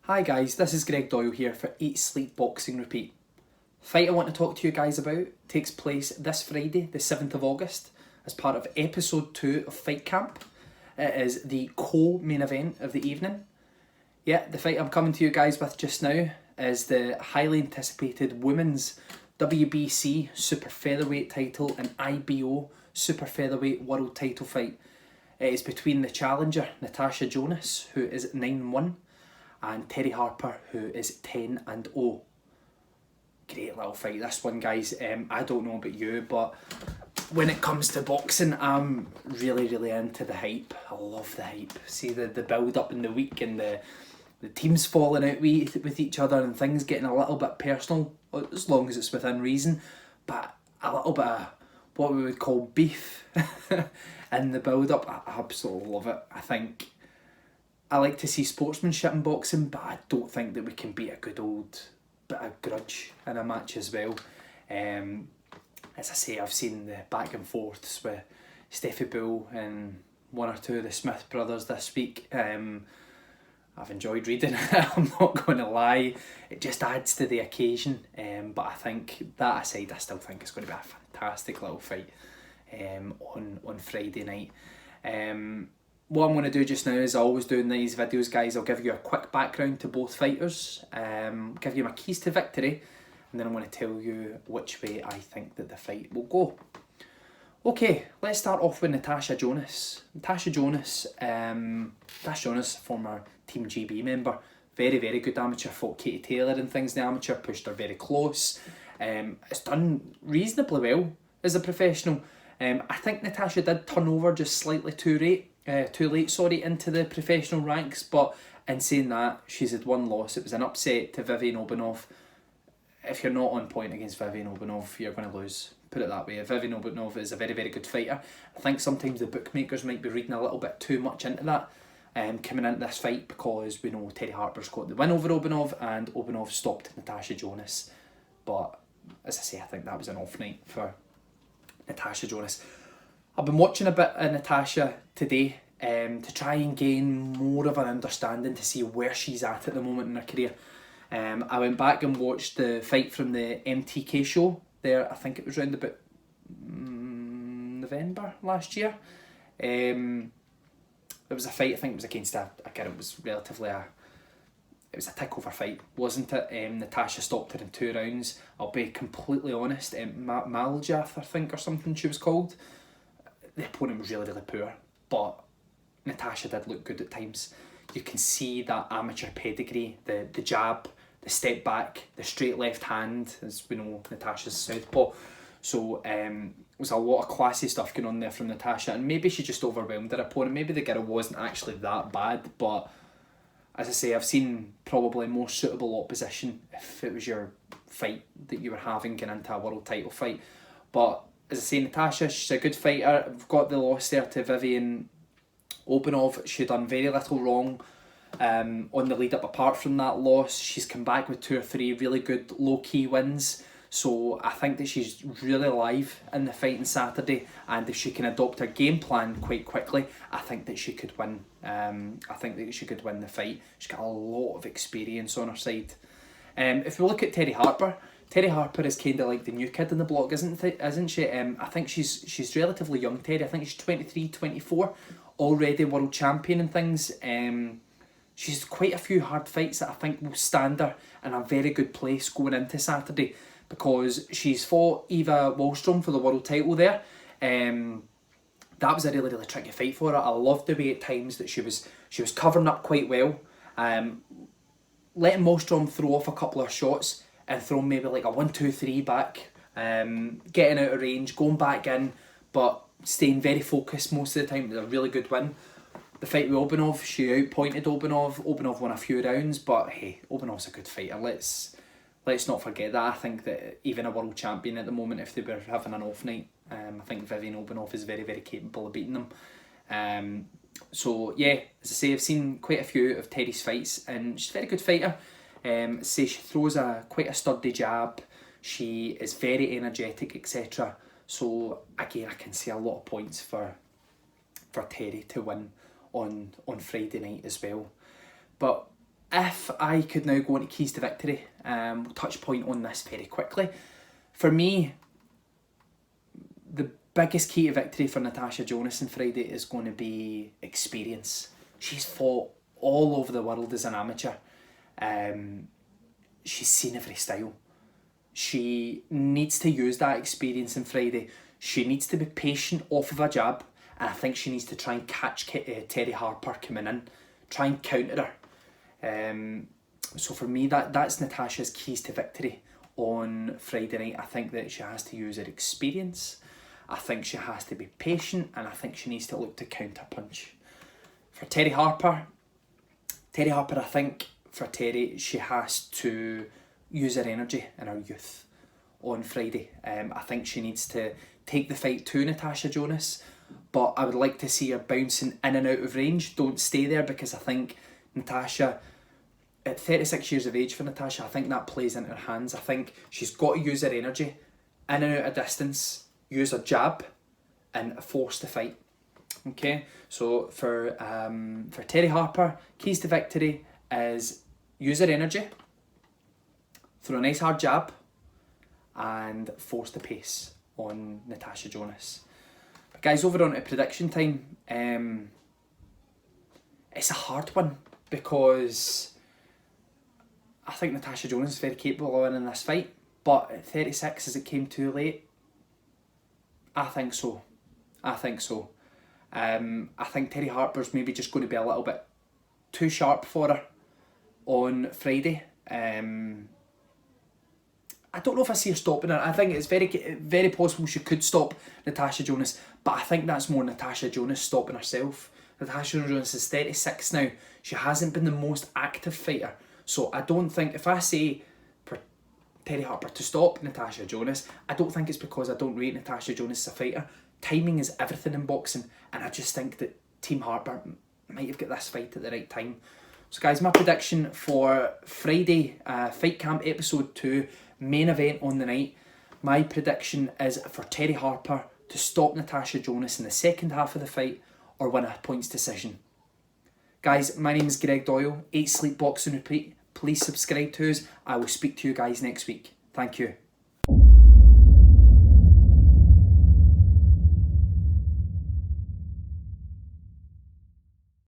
Hi guys, this is Greg Doyle here for Eat Sleep Boxing Repeat. Fight I want to talk to you guys about takes place this Friday, the 7th of August, as part of episode 2 of Fight Camp. It is the co-main event of the evening. Yeah, the fight I'm coming to you guys with just now is the highly anticipated women's WBC Super Featherweight title and IBO Super Featherweight world title fight. It is between the challenger Natasha Jonas, who is 9-1, and Terri Harper, who is 10-0. Great little fight, this one, guys. I don't know about you, but when it comes to boxing, I'm really into the hype. I love the hype. See the build up in the week and the teams falling out with each other and things getting a little bit personal, as long as it's within reason, but a little bit of what we would call beef in the build up. I absolutely love it. I like to see sportsmanship in boxing, but I don't think that we can beat a good old bit of grudge in a match as well. As I say, I've seen the back and forths with Stefy and one or two of the Smith brothers this week. I've enjoyed reading it, I'm not going to lie. It just adds to the occasion. But I think, that aside, I still think it's going to be a fantastic little fight on Friday night. What I'm going to do just now is I always do in these videos, guys. I'll give you a quick background to both fighters, give you my keys to victory, and then I'm going to tell you which way I think that the fight will go. Okay, let's start off with Natasha Jonas. Natasha Jonas, former Team GB member, very good amateur, fought Katie Taylor and things in the amateur, pushed her very close. It's done reasonably well as a professional. I think Natasha did turn over just slightly too late into the professional ranks, but in saying that, she's had one loss. It was an upset to Vivian Obanov. If you're not on point against Vivian Obanov, you're going to lose. Put it that way. Vivian Obanov is a very good fighter. I think sometimes the bookmakers might be reading a little bit too much into that coming into this fight, because we know Terri Harper's got the win over Obanov and Obanov stopped Natasha Jonas. But as I say, I think that was an off night for Natasha Jonas. I've been watching a bit of Natasha today to try and gain more of an understanding to see where she's at the moment in her career. I went back and watched the fight from the MTK show there. I think it was around about November last year. There was a fight, I think it was against it was relatively it was a takeover fight, wasn't it? Natasha stopped her in 2 rounds. I'll be completely honest, Maljath, I think, or something she was called. The opponent was really poor, but Natasha did look good at times. You can see that amateur pedigree, the jab, the step back, the straight left hand, as we know Natasha's southpaw. So there's a lot of classy stuff going on there from Natasha, and maybe she just overwhelmed her opponent. Maybe the girl wasn't actually that bad, but as I say, I've seen probably more suitable opposition if it was your fight that you were having going into a world title fight. But as I say, Natasha, she's a good fighter. We've got the loss there to Vivian Obanov. She done very little wrong on the lead up. Apart from that loss, she's come back with 2 or 3 really good low-key wins. So I think that she's really alive in the fight on Saturday, and if she can adopt her game plan quite quickly, I think that she could win. I think that she could win the fight. She's got a lot of experience on her side. If we look at Terri Harper is kind of like the new kid in the block, isn't she? I think she's relatively young, Terri. I think she's 23, 24, already world champion and things. She's quite a few hard fights that I think will stand her in a very good place going into Saturday, because she's fought Eva Wallstrom for the world title there. That was a really tricky fight for her. I loved the way at times that she was covering up quite well, letting Wallstrom throw off a couple of shots and throw maybe like a 1-2-3 back, getting out of range, going back in, but staying very focused most of the time. It was a really good win. The fight with Obanov, she outpointed Obanov. Obanov won a few rounds, but hey, Obanov's a good fighter. Let's not forget that. I think that even a world champion at the moment, if they were having an off night, I think Vivian Obanov is very capable of beating them. So yeah, as I say, I've seen quite a few of Terry's fights, and she's a very good fighter. She throws quite a sturdy jab. She is very energetic, etc. So again, I can see a lot of points for Terri to win on Friday night as well. But if I could now go into keys to victory, we'll touch point on this very quickly. For me, the biggest key to victory for Natasha Jonas on Friday is going to be experience. She's fought all over the world as an amateur. She's seen every style. She needs to use that experience on Friday. She needs to be patient off of a jab, and I think she needs to try and catch Terri Harper coming in, try and counter her. So for me, that's Natasha's keys to victory on Friday night. I think that she has to use her experience. I think she has to be patient, and I think she needs to look to counter punch. For Terri Harper, I think for Terri, she has to use her energy and her youth on Friday. I think she needs to take the fight to Natasha Jonas, but I would like to see her bouncing in and out of range. Don't stay there, because I think Natasha, at 36 years of age for Natasha, I think that plays into her hands. I think she's got to use her energy in and out of distance, use her jab, and force the fight. Okay, so for Terri Harper, keys to victory is use her energy, throw a nice hard jab, and force the pace on Natasha Jonas. But guys, over on to prediction time. It's a hard one, because I think Natasha Jonas is very capable of winning this fight, but at 36, has it came too late? I think so. I think Terri Harper's maybe just going to be a little bit too sharp for her on Friday. I don't know if I see her stopping her. I think it's very possible she could stop Natasha Jonas, but I think that's more Natasha Jonas stopping herself. Natasha Jonas is 36 now. She hasn't been the most active fighter. So I don't think, if I say for Terri Harper to stop Natasha Jonas, I don't think it's because I don't rate Natasha Jonas as a fighter. Timing is everything in boxing, and I just think that Team Harper might have got this fight at the right time. So guys, my prediction for Friday, Fight Camp Episode 2, main event on the night, my prediction is for Terri Harper to stop Natasha Jonas in the second half of the fight or win a points decision. Guys, my name is Greg Doyle, 8 Sleep Boxing Repeat. Please subscribe to us. I will speak to you guys next week. Thank you.